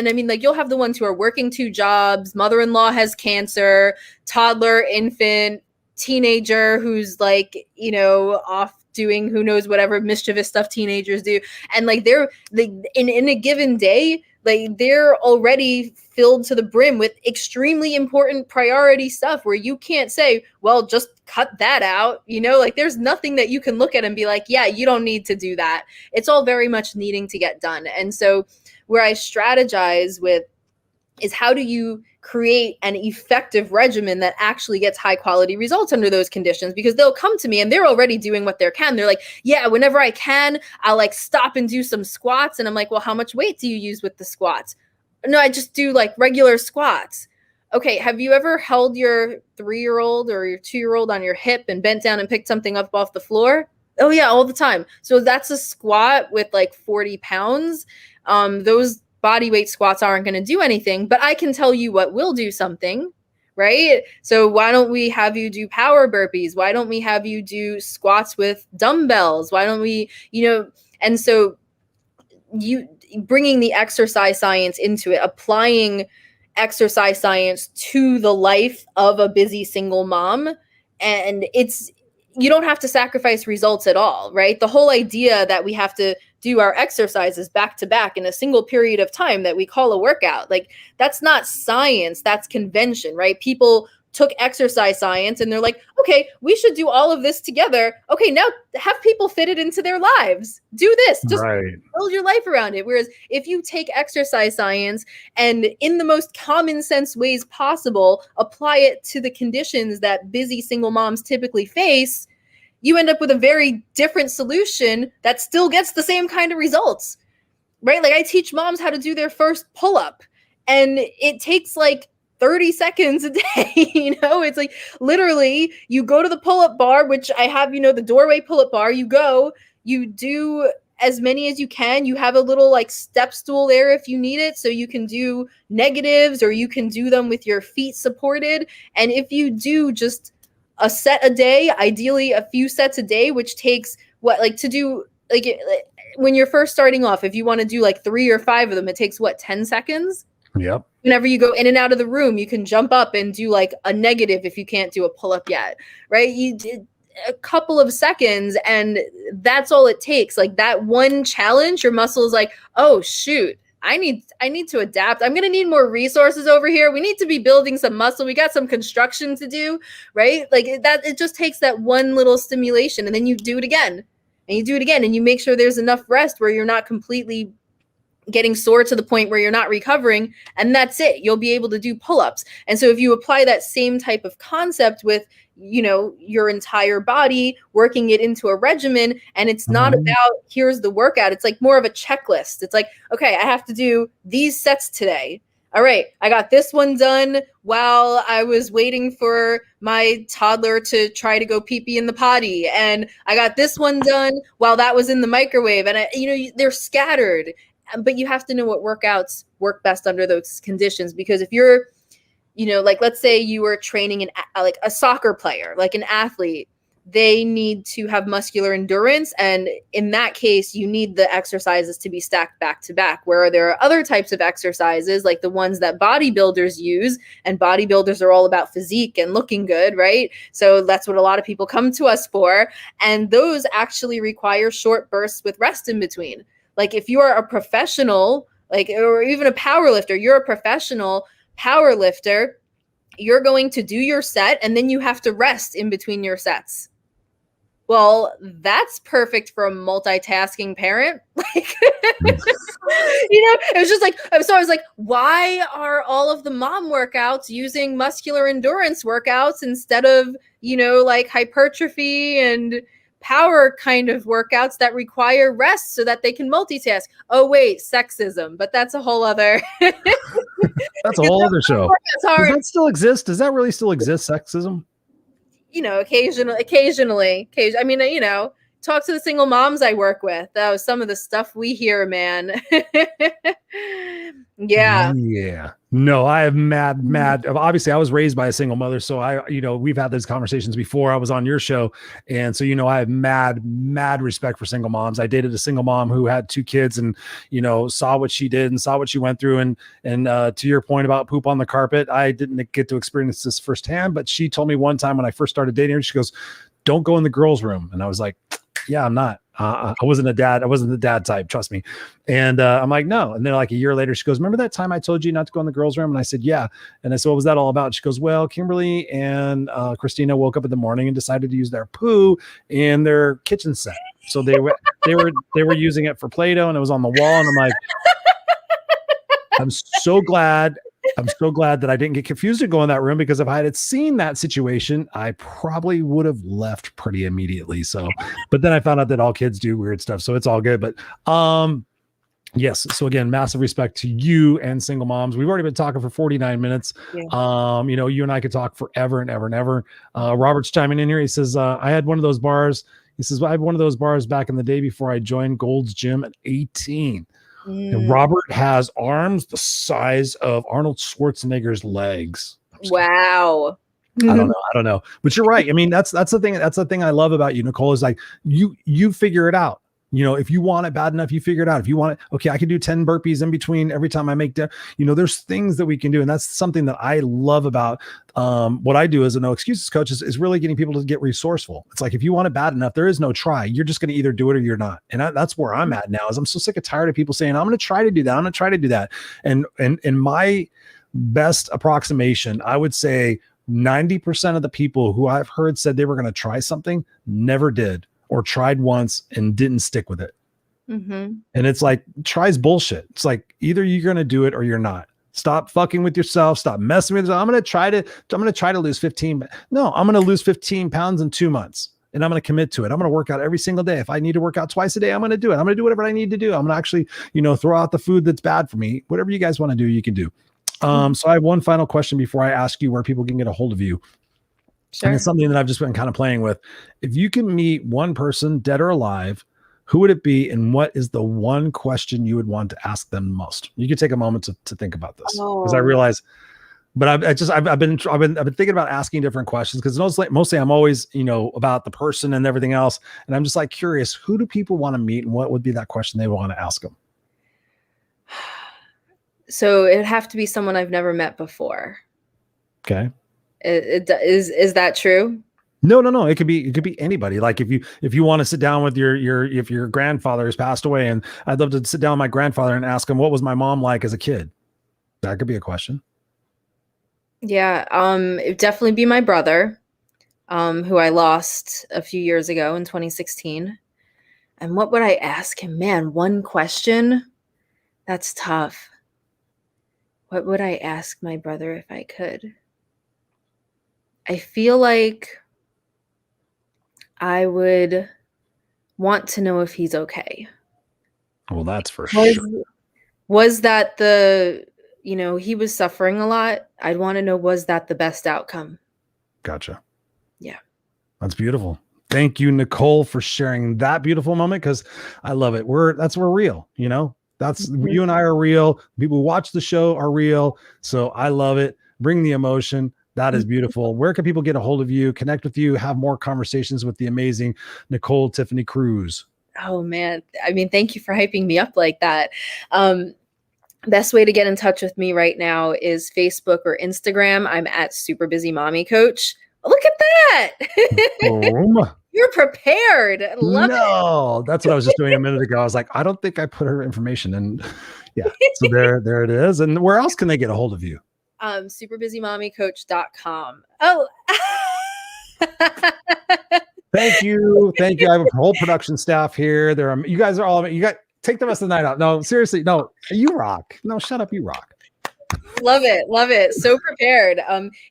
you'll have the ones who are working 2 jobs, mother-in-law has cancer, toddler, infant, teenager who's like, off doing who knows whatever mischievous stuff teenagers do. And like in a given day, like they're already filled to the brim with extremely important priority stuff where you can't say, well, just cut that out. You know, like there's nothing that you can look at and be like, yeah, you don't need to do that. It's all very much needing to get done. And so where I strategize with is how do you create an effective regimen that actually gets high quality results under those conditions? Because they'll come to me and they're already doing what they can. They're like, yeah, whenever I can, I'll like stop and do some squats. And I'm like, well, how much weight do you use with the squats? No, I just do like regular squats. Okay, have you ever held your 3-year-old or your 2-year-old on your hip and bent down and picked something up off the floor? Oh yeah, all the time. So that's a squat with like 40 pounds. Those body weight squats aren't going to do anything, but I can tell you what will do something, right? So why don't we have you do power burpees? Why don't we have you do squats with dumbbells? Why don't we, and so you bringing the exercise science into it, applying exercise science to the life of a busy single mom. And you don't have to sacrifice results at all, right? The whole idea that we have to do our exercises back to back in a single period of time that we call a workout, like that's not science, that's convention, right? People took exercise science and they're like, okay, we should do all of this together. Okay, now have people fit it into their lives. Do this, just build your life around it. Whereas if you take exercise science and in the most common sense ways possible, apply it to the conditions that busy single moms typically face, you end up with a very different solution that still gets the same kind of results, right? Like I teach moms how to do their first pull-up and it takes like 30 seconds a day. It's like literally you go to the pull-up bar, which I have, the doorway pull-up bar, you go, you do as many as you can. You have a little like step stool there if you need it. So you can do negatives or you can do them with your feet supported. And if you do just a set a day, ideally a few sets a day, which takes when you're first starting off, if you want to do like 3 or 5 of them, it takes 10 seconds? Yep. Whenever you go in and out of the room, you can jump up and do like a negative if you can't do a pull-up yet, right? You did a couple of seconds and that's all it takes. Like that one challenge, your muscle is like, oh shoot, I need to adapt. I'm going to need more resources over here. We need to be building some muscle. We got some construction to do, right? Like that, it just takes that one little stimulation and then you do it again and you do it again and you make sure there's enough rest where you're not completely getting sore to the point where you're not recovering, and that's it. You'll be able to do pull-ups. And so if you apply that same type of concept with, your entire body, working it into a regimen, and it's not about here's the workout. It's like more of a checklist. It's like, okay, I have to do these sets today. All right, I got this one done while I was waiting for my toddler to try to go pee-pee in the potty. And I got this one done while that was in the microwave. And, they're scattered. But you have to know what workouts work best under those conditions. Because if you're, like let's say you were training like a soccer player, like an athlete, they need to have muscular endurance. And in that case, you need the exercises to be stacked back to back, where there are other types of exercises like the ones that bodybuilders use. And bodybuilders are all about physique and looking good, right? So that's what a lot of people come to us for. And those actually require short bursts with rest in between. Like if you are a professional, or even a power lifter, you're a professional power lifter, you're going to do your set and then you have to rest in between your sets. Well, that's perfect for a multitasking parent. It was just like, so I was like, why are all of the mom workouts using muscular endurance workouts instead of, like hypertrophy and power kind of workouts that require rest so that they can multitask? Oh wait, sexism, but that's a whole other that's a whole other show. Does that still exist? Does that really still exist, sexism? Occasionally. I mean, talk to the single moms I work with. That was some of the stuff we hear, man. Yeah. No, I have mad. Obviously, I was raised by a single mother, so we've had those conversations before. I was on your show, and so I have mad respect for single moms. I dated a single mom who had 2 kids, and saw what she did and saw what she went through. And to your point about poop on the carpet, I didn't get to experience this firsthand, but she told me one time when I first started dating her, she goes, "Don't go in the girls' room," and I was like, yeah, I'm not. I wasn't a dad. I wasn't the dad type. Trust me. And I'm like, no. And then like a year later, she goes, remember that time I told you not to go in the girls' room? And I said, yeah. And I said, what was that all about? She goes, well, Kimberly and Christina woke up in the morning and decided to use their poo in their kitchen set. So they were using it for Play-Doh, and it was on the wall. And I'm like, I'm so glad that I didn't get confused to go in that room, because if I had seen that situation, I probably would have left pretty immediately. So, but then I found out that all kids do weird stuff, so it's all good. But yes. So again, massive respect to you and single moms. We've already been talking for 49 minutes. Yeah. You and I could talk forever and ever and ever. Robert's chiming in here. He says, I had one of those bars. He says, I had one of those bars back in the day before I joined Gold's Gym at 18. And Robert has arms the size of Arnold Schwarzenegger's legs. Wow. I don't know. But you're right. I mean, that's the thing. That's the thing I love about you, Nicole, is like you figure it out. If you want it bad enough, you figure it out. If you want it, okay, I can do 10 burpees in between every time I make there's things that we can do. And that's something that I love about what I do as a no excuses coach is really getting people to get resourceful. It's like, if you want it bad enough, there is no try. You're just going to either do it or you're not. And that's where I'm at now, is I'm so sick and tired of people saying, I'm going to try to do that. I'm going to try to do that. And my best approximation, I would say 90% of the people who I've heard said they were going to try something never did, or tried once and didn't stick with it. Mm-hmm. And it's like, try's bullshit. It's like, either you're going to do it or you're not. Stop fucking with yourself. Stop messing with yourself. I'm going to try to lose 15. No, I'm going to lose 15 pounds in 2 months, and I'm going to commit to it. I'm going to work out every single day. If I need to work out twice a day, I'm going to do it. I'm going to do whatever I need to do. I'm going to actually, throw out the food that's bad for me. Whatever you guys want to do, you can do. So I have one final question before I ask you where people can get a hold of you. Sure. And it's something that I've just been kind of playing with. If you can meet one person, dead or alive, who would it be? And what is the one question you would want to ask them most? You could take a moment to think about this, because I realize, but I've been thinking about asking different questions, because mostly I'm always, about the person and everything else. And I'm just like curious, who do people want to meet, and what would be that question they want to ask them? So it'd have to be someone I've never met before. Okay. Is that true? No. It could be anybody. Like if you want to sit down with if your grandfather has passed away, and I'd love to sit down with my grandfather and ask him, what was my mom like as a kid? That could be a question. Yeah. It'd definitely be my brother, who I lost a few years ago in 2016. And what would I ask him? Man, one question? That's tough. What would I ask my brother if I could? I feel like I would want to know if he's okay. Well, that's for sure. Was that he was suffering a lot. I'd want to know, was that the best outcome? Gotcha. Yeah. That's beautiful. Thank you, Nicole, for sharing that beautiful moment, because I love it. We're real, That's you and I are real. People who watch the show are real. So I love it. Bring the emotion. That is beautiful. Where can people get a hold of you, connect with you, have more conversations with the amazing Nicole Tiffany Cruz? Oh, man. I mean, thank you for hyping me up like that. Best way to get in touch with me right now is Facebook or Instagram. I'm at Super Busy Mommy Coach. Look at that. You're prepared. Love it. That's what I was just doing a minute ago. I was like, I don't think I put her information in. Yeah. So there it is. And where else can they get a hold of you? Superbusymommycoach.com. Oh. Thank you. I have a whole production staff here. You guys are all, take the rest of the night out. No, seriously. No, you rock. No, shut up. You rock. Love it. So prepared.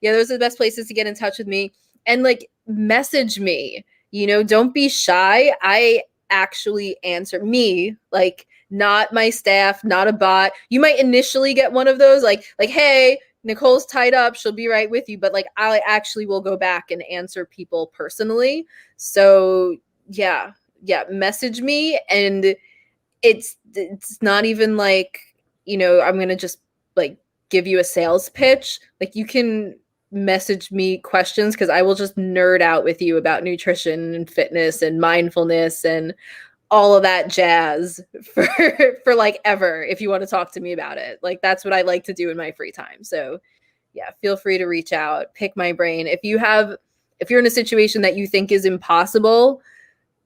Those are the best places to get in touch with me, and message me, don't be shy. I actually answer me, not my staff, not a bot. You might initially get one of those like, hey, Nicole's tied up, she'll be right with you. But I actually will go back and answer people personally. So yeah, message me. And it's not even I'm going to just give you a sales pitch. You can message me questions, because I will just nerd out with you about nutrition and fitness and mindfulness and all of that jazz for ever, if you want to talk to me about it. That's what I like to do in my free time. So yeah, feel free to reach out, pick my brain. If you're in a situation that you think is impossible,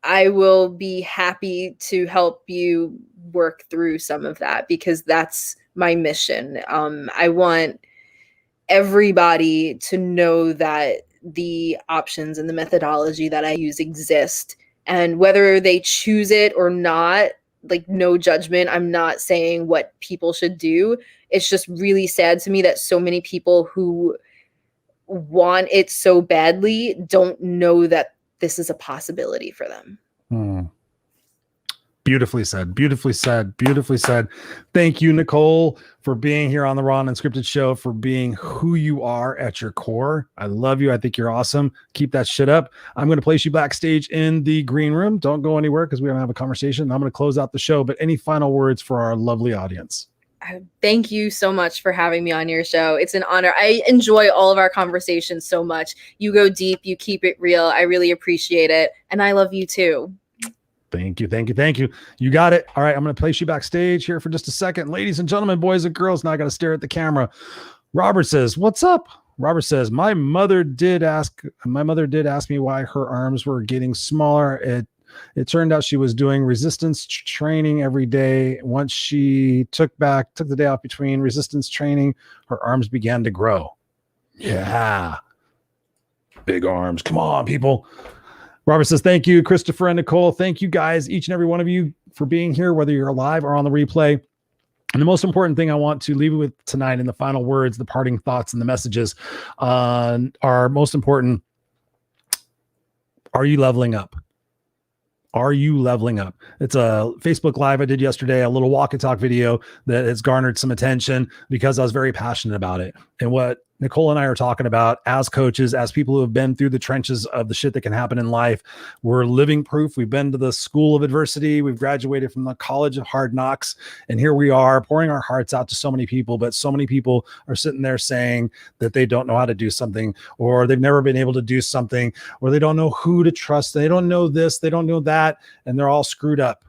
I will be happy to help you work through some of that, because that's my mission. I want everybody to know that the options and the methodology that I use exist, and whether they choose it or not, like, no judgment. I'm not saying what people should do. It's just really sad to me that so many people who want it so badly don't know that this is a possibility for them. Beautifully said. Beautifully said. Beautifully said. Thank you, Nicole, for being here on the Raw and Unscripted show, for being who you are at your core. I love you. I think you're awesome. Keep that shit up. I'm going to place you backstage in the green room. Don't go anywhere because we're going to have a conversation. I'm going to close out the show, but any final words for our lovely audience? Thank you so much for having me on your show. It's an honor. I enjoy all of our conversations so much. You go deep. You keep it real. I really appreciate it. And I love you too. Thank you. Thank you. Thank you. You got it. All right. I'm going to place you backstage here for just a second. Ladies and gentlemen, boys and girls, now I got to stare at the camera. Robert says, what's up? Robert says, my mother did ask me why her arms were getting smaller. It turned out she was doing resistance training every day. Once she took the day off between resistance training, her arms began to grow. Yeah. Big arms. Come on, people. Robert says, thank you, Christopher and Nicole. Thank you guys, each and every one of you, for being here, whether you're live or on the replay. And the most important thing I want to leave you with tonight in the final words, the parting thoughts and the messages are most important. Are you leveling up? Are you leveling up? It's a Facebook Live I did yesterday, a little walk and talk video that has garnered some attention because I was very passionate about it. And what Nicole and I are talking about as coaches, as people who have been through the trenches of the shit that can happen in life, we're living proof. We've been to the school of adversity. We've graduated from the college of hard knocks. And here we are pouring our hearts out to so many people, but so many people are sitting there saying that they don't know how to do something, or they've never been able to do something, or they don't know who to trust. They don't know this, they don't know that, and they're all screwed up.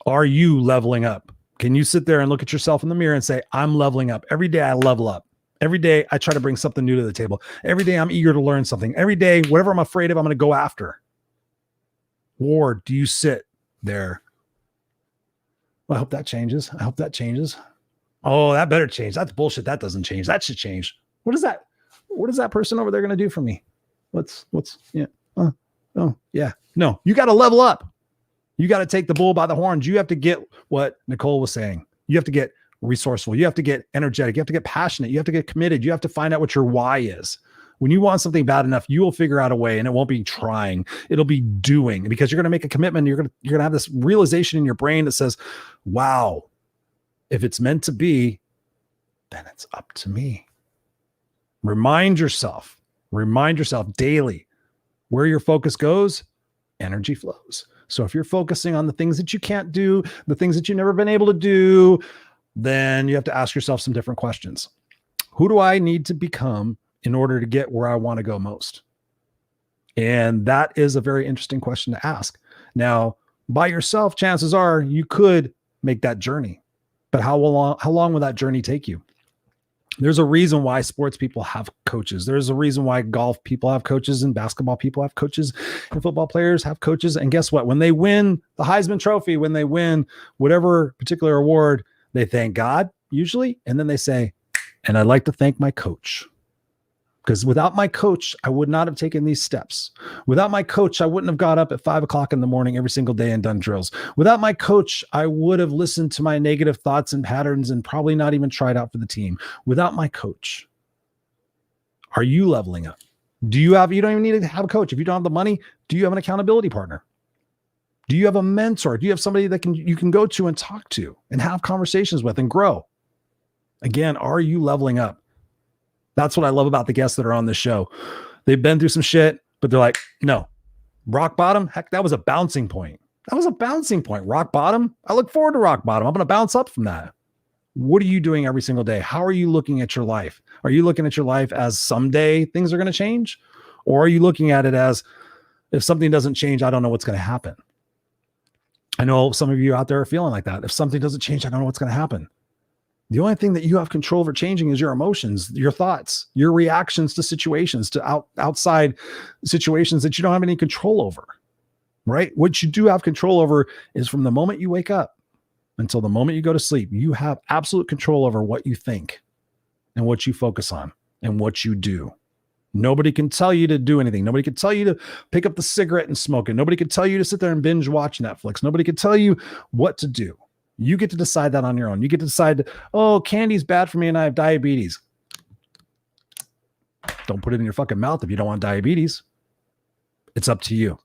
Are you leveling up? Can you sit there and look at yourself in the mirror and say, I'm leveling up? Every day I level up. Every day I try to bring something new to the table. Every day I'm eager to learn something. Every day, whatever I'm afraid of, I'm going to go after. Or do you sit there? Well, I hope that changes. I hope that changes. Oh, that better change. That's bullshit. That doesn't change. That should change. What is that? What is that person over there going to do for me? Yeah. Oh, yeah. No, you got to level up. You got to take the bull by the horns. You have to get what Nicole was saying. You have to get resourceful. You have to get energetic. You have to get passionate. You have to get committed. You have to find out what your why is. When you want something bad enough, you will figure out a way, and it won't be trying. It'll be doing, because you're going to make a commitment. You're going to have this realization in your brain that says, wow, if it's meant to be, then it's up to me. Remind yourself daily, where your focus goes, energy flows. So if you're focusing on the things that you can't do, the things that you've never been able to do, then you have to ask yourself some different questions. Who do I need to become in order to get where I want to go most? And that is a very interesting question to ask. Now, by yourself, chances are you could make that journey, but how long will that journey take you? There's a reason why sports people have coaches. There's a reason why golf people have coaches, and basketball people have coaches, and football players have coaches. And guess what? When they win the Heisman Trophy, when they win whatever particular award, they thank God usually. And then they say, and I'd like to thank my coach, because without my coach, I would not have taken these steps. Without my coach, I wouldn't have got up at 5 o'clock in the morning every single day and done drills. Without my coach, I would have listened to my negative thoughts and patterns and probably not even tried out for the team. Without my coach, are you leveling up? You don't even need to have a coach. If you don't have the money, do you have an accountability partner? Do you have a mentor? Do you have somebody that you can go to and talk to and have conversations with and grow? Again, are you leveling up? That's what I love about the guests that are on this show. They've been through some shit, but they're like, no, rock bottom. Heck, that was a bouncing point. Rock bottom. I look forward to rock bottom. I'm going to bounce up from that. What are you doing every single day? How are you looking at your life? Are you looking at your life as someday things are going to change? Or are you looking at it as, if something doesn't change, I don't know what's going to happen? I know some of you out there are feeling like that. If something doesn't change, I don't know what's going to happen. The only thing that you have control over changing is your emotions, your thoughts, your reactions to situations, to outside situations that you don't have any control over. right? What you do have control over is from the moment you wake up until the moment you go to sleep, you have absolute control over what you think and what you focus on and what you do. Nobody can tell you to do anything. Nobody can tell you to pick up the cigarette and smoke it. Nobody can tell you to sit there and binge watch Netflix. Nobody can tell you what to do. You get to decide that on your own. You get to decide, oh, candy's bad for me and I have diabetes. Don't put it in your fucking mouth if you don't want diabetes. It's up to you.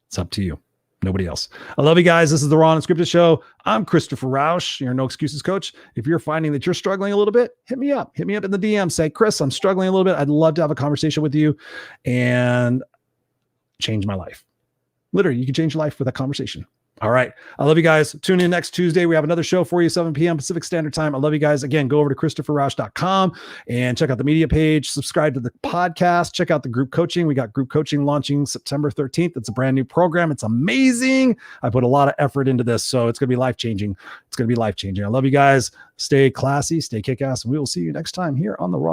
It's up to you. Nobody else. I love you guys. This is the Raw and Unscripted show. I'm Christopher Rausch, your No Excuses coach. If you're finding that you're struggling a little bit, hit me up. Hit me up in the DM. Say, Chris, I'm struggling a little bit. I'd love to have a conversation with you and change my life. Literally, you can change your life with a conversation. All right. I love you guys. Tune in next Tuesday. We have another show for you, 7 p.m. Pacific Standard Time. I love you guys. Again, go over to ChristopherRausch.com and check out the media page. Subscribe to the podcast. Check out the group coaching. We got group coaching launching September 13th. It's a brand new program. It's amazing. I put a lot of effort into this, so it's going to be life-changing. It's going to be life-changing. I love you guys. Stay classy. Stay kick-ass. We will see you next time here on the Raw